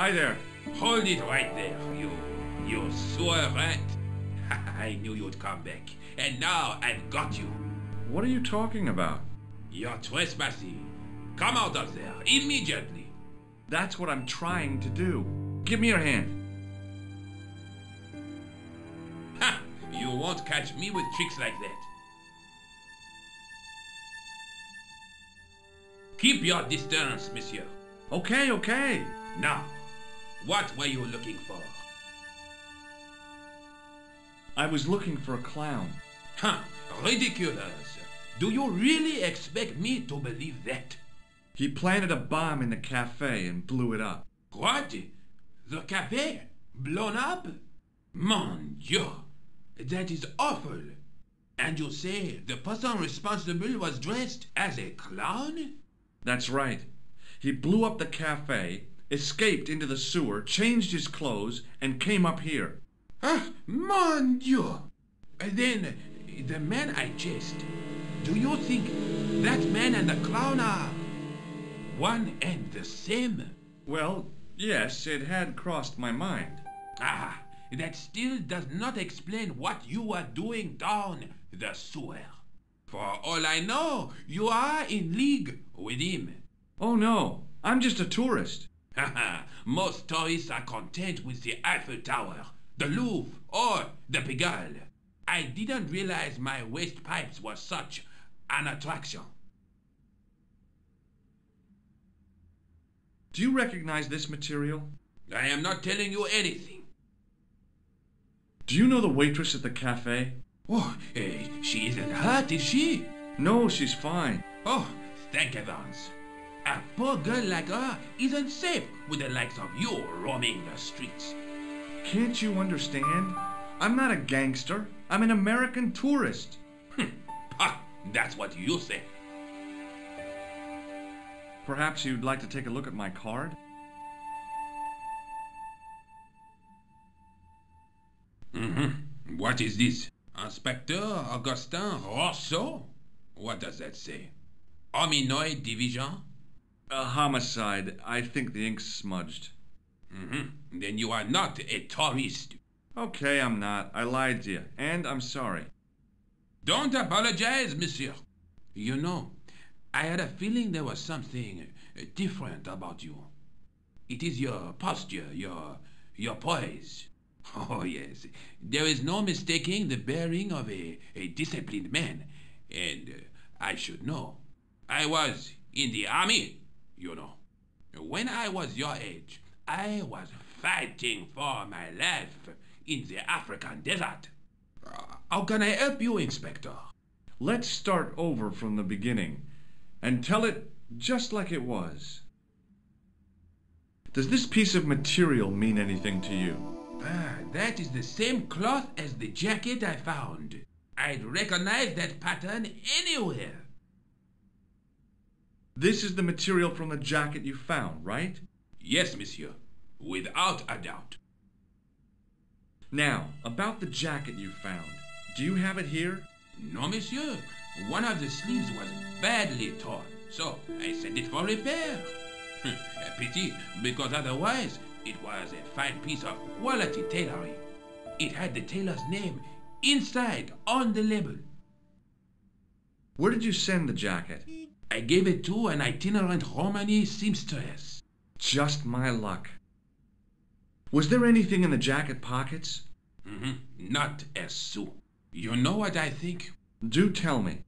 Hi there. Hold it right there, you sewer rat. I knew you'd come back, and now I've got you. What are you talking about? You're trespassing. Come out of there, immediately. That's what I'm trying to do. Give me your hand. Ha! You won't catch me with tricks like that. Keep your distance, monsieur. Okay. Now, what were you looking for? I was looking for a clown. Ridiculous. Do you really expect me to believe that? He planted a bomb in the cafe and blew it up. What? The cafe? Blown up? Mon Dieu! That is awful. And you say the person responsible was dressed as a clown? That's right. He blew up the cafe, escaped into the sewer, changed his clothes, and came up here. Ah, mon Dieu! Then, the man I chased, do you think that man and the clown are one and the same? Well, yes, it had crossed my mind. Ah, that still does not explain what you were doing down the sewer. For all I know, you are in league with him. Oh no, I'm just a tourist. Haha, most tourists are content with the Eiffel Tower, the Louvre, or the Pigalle. I didn't realize my waste pipes were such an attraction. Do you recognize this material? I am not telling you anything. Do you know the waitress at the cafe? Oh, she isn't hurt, is she? No, she's fine. Oh, thank heavens. A poor girl like her isn't safe with the likes of you roaming the streets. Can't you understand? I'm not a gangster. I'm an American tourist. Ha! That's what you say. Perhaps you'd like to take a look at my card? What is this? Inspector Augustin Rosseau? What does that say? Hominoid Division? A homicide. I think the ink's smudged. Then you are not a tourist. Okay, I'm not. I lied to you, and I'm sorry. Don't apologize, monsieur. You know, I had a feeling there was something different about you. It is your posture, your poise. Oh, yes. There is no mistaking the bearing of a disciplined man. And I should know. I was in the army, you know. When I was your age, I was fighting for my life in the African desert. How can I help you, Inspector? Let's start over from the beginning and tell it just like it was. Does this piece of material mean anything to you? That is the same cloth as the jacket I found. I'd recognize that pattern anywhere. This is the material from the jacket you found, right? Yes, monsieur. Without a doubt. Now, about the jacket you found. Do you have it here? No, monsieur. One of the sleeves was badly torn, so I sent it for repair. A pity, because otherwise it was a fine piece of quality tailoring. It had the tailor's name inside on the label. Where did you send the jacket? I gave it to an itinerant Romani seamstress. Just my luck. Was there anything in the jacket pockets? Not a sou. You know what I think? Do tell me.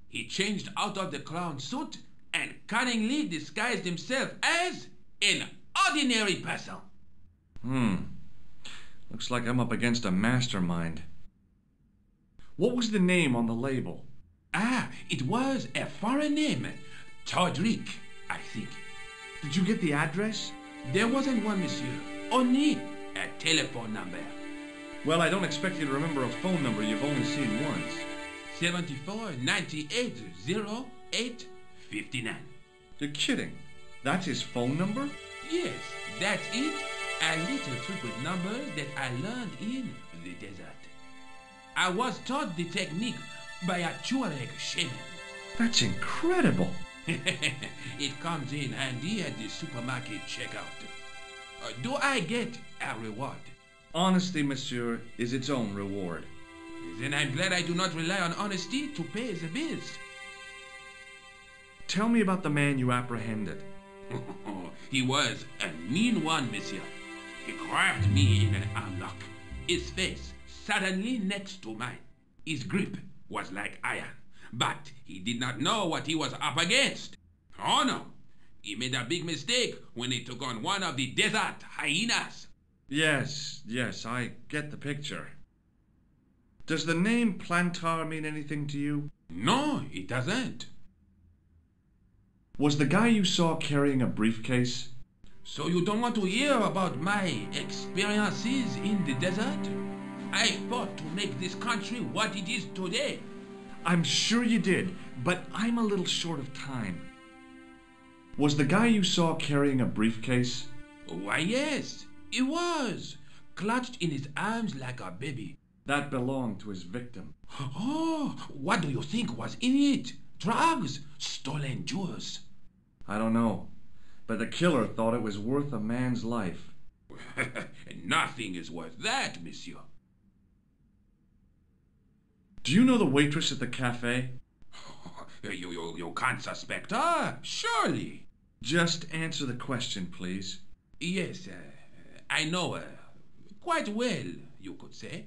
He changed out of the clown suit and cunningly disguised himself as an ordinary person. Looks like I'm up against a mastermind. What was the name on the label? It was a foreign name. Todrick, I think. Did you get the address? There wasn't one, monsieur. Only a telephone number. Well, I don't expect you to remember a phone number you've only seen once. 74 98 08 59. You're kidding. That's his phone number? Yes, that's it. A little trick with numbers that I learned in the desert. I was taught the technique by a Tuareg shaman. That's incredible. It comes in handy at the supermarket checkout. Do I get a reward? Honesty, monsieur, is its own reward. Then I'm glad I do not rely on honesty to pay the bills. Tell me about the man you apprehended. He was a mean one, monsieur. He grabbed me in an armlock. His face suddenly next to mine. His grip was like iron, but he did not know what he was up against. Oh no, he made a big mistake when he took on one of the desert hyenas. Yes, I get the picture. Does the name Plantar mean anything to you? No, it doesn't. Was the guy you saw carrying a briefcase? So you don't want to hear about my experiences in the desert? I fought to make this country what it is today. I'm sure you did, but I'm a little short of time. Was the guy you saw carrying a briefcase? Why, yes, he was, clutched in his arms like a baby. That belonged to his victim. Oh, what do you think was in it? Drugs? Stolen jewels? I don't know, but the killer thought it was worth a man's life. Nothing is worth that, monsieur. Do you know the waitress at the cafe? You can't suspect her, surely. Just answer the question, please. Yes, I know her. Quite well, you could say.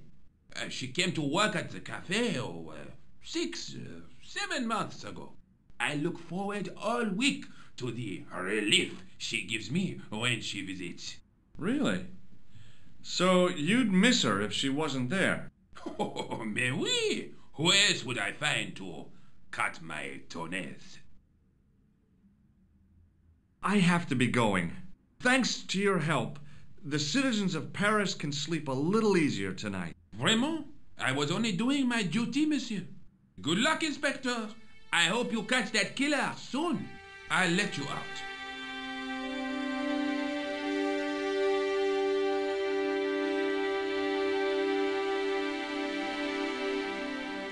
She came to work at the cafe 7 months ago. I look forward all week to the relief she gives me when she visits. Really? So you'd miss her if she wasn't there? Oh, mais oui! Who else would I find to cut my toenails? I have to be going. Thanks to your help, the citizens of Paris can sleep a little easier tonight. Vraiment? I was only doing my duty, monsieur. Good luck, Inspector. I hope you catch that killer soon. I'll let you out.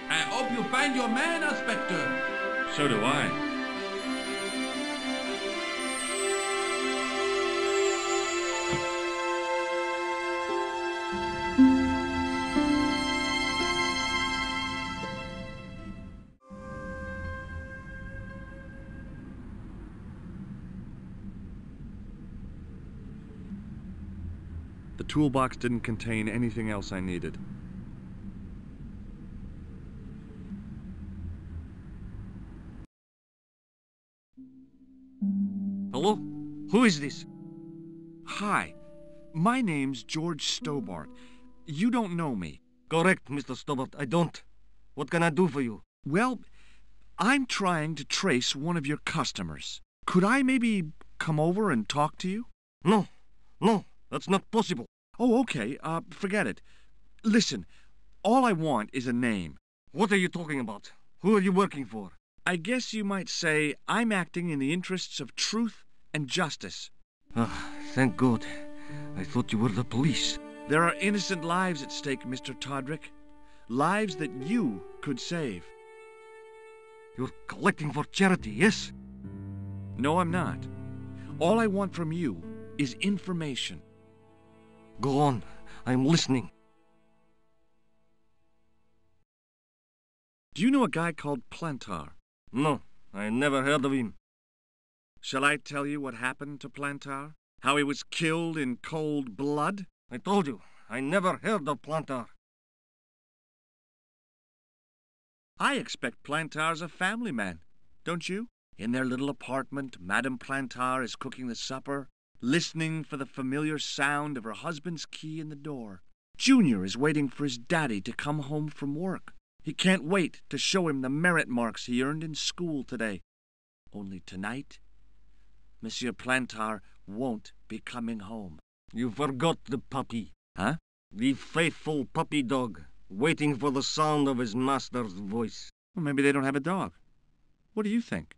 I hope you find your man, Inspector. So do I. The toolbox didn't contain anything else I needed. Hello? Who is this? Hi, my name's George Stobart. You don't know me. Correct, Mr. Stobart. I don't. What can I do for you? Well, I'm trying to trace one of your customers. Could I maybe come over and talk to you? No, that's not possible. Oh, okay. Forget it. Listen, all I want is a name. What are you talking about? Who are you working for? I guess you might say I'm acting in the interests of truth and justice. Thank God. I thought you were the police. There are innocent lives at stake, Mr. Todrick. Lives that you could save. You're collecting for charity, yes? No, I'm not. All I want from you is information. Go on. I'm listening. Do you know a guy called Plantar? No, I never heard of him. Shall I tell you what happened to Plantar? How he was killed in cold blood? I told you, I never heard of Plantar. I expect Plantar's a family man, don't you? In their little apartment, Madame Plantar is cooking the supper, listening for the familiar sound of her husband's key in the door. Junior is waiting for his daddy to come home from work. He can't wait to show him the merit marks he earned in school today. Only tonight, Monsieur Plantar won't be coming home. You forgot the puppy. Huh? The faithful puppy dog, waiting for the sound of his master's voice. Well, maybe they don't have a dog. What do you think?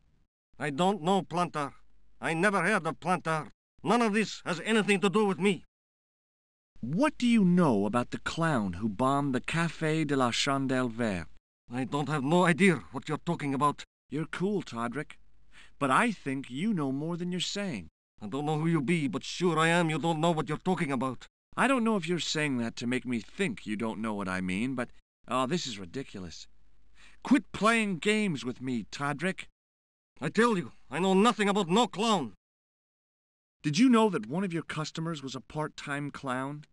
I don't know Plantar. I never heard of Plantar. None of this has anything to do with me. What do you know about the clown who bombed the Café de la Chandelle Verte? I don't have no idea what you're talking about. You're cool, Todrick. but I think you know more than you're saying. I don't know who you be, but sure I am you don't know what you're talking about. I don't know if you're saying that to make me think you don't know what I mean, but, this is ridiculous. Quit playing games with me, Todrick. I tell you, I know nothing about no clown. Did you know that one of your customers was a part-time clown?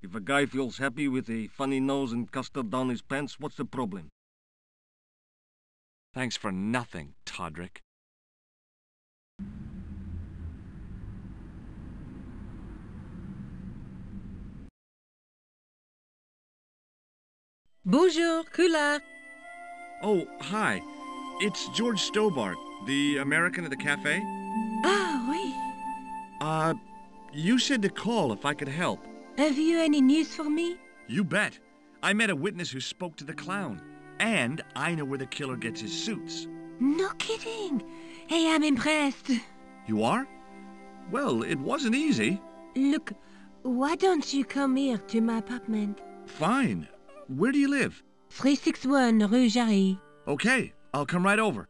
If a guy feels happy with a funny nose and custard down his pants, what's the problem? Thanks for nothing, Todrick. Bonjour, Kula. Oh, hi. It's George Stobart, the American at the cafe. Ah, oui. You said to call if I could help. Have you any news for me? You bet. I met a witness who spoke to the clown. And I know where the killer gets his suits. No kidding. Hey, I'm impressed. You are? Well, it wasn't easy. Look, why don't you come here to my apartment? Fine. Where do you live? 361 Rue Jarry. Okay, I'll come right over.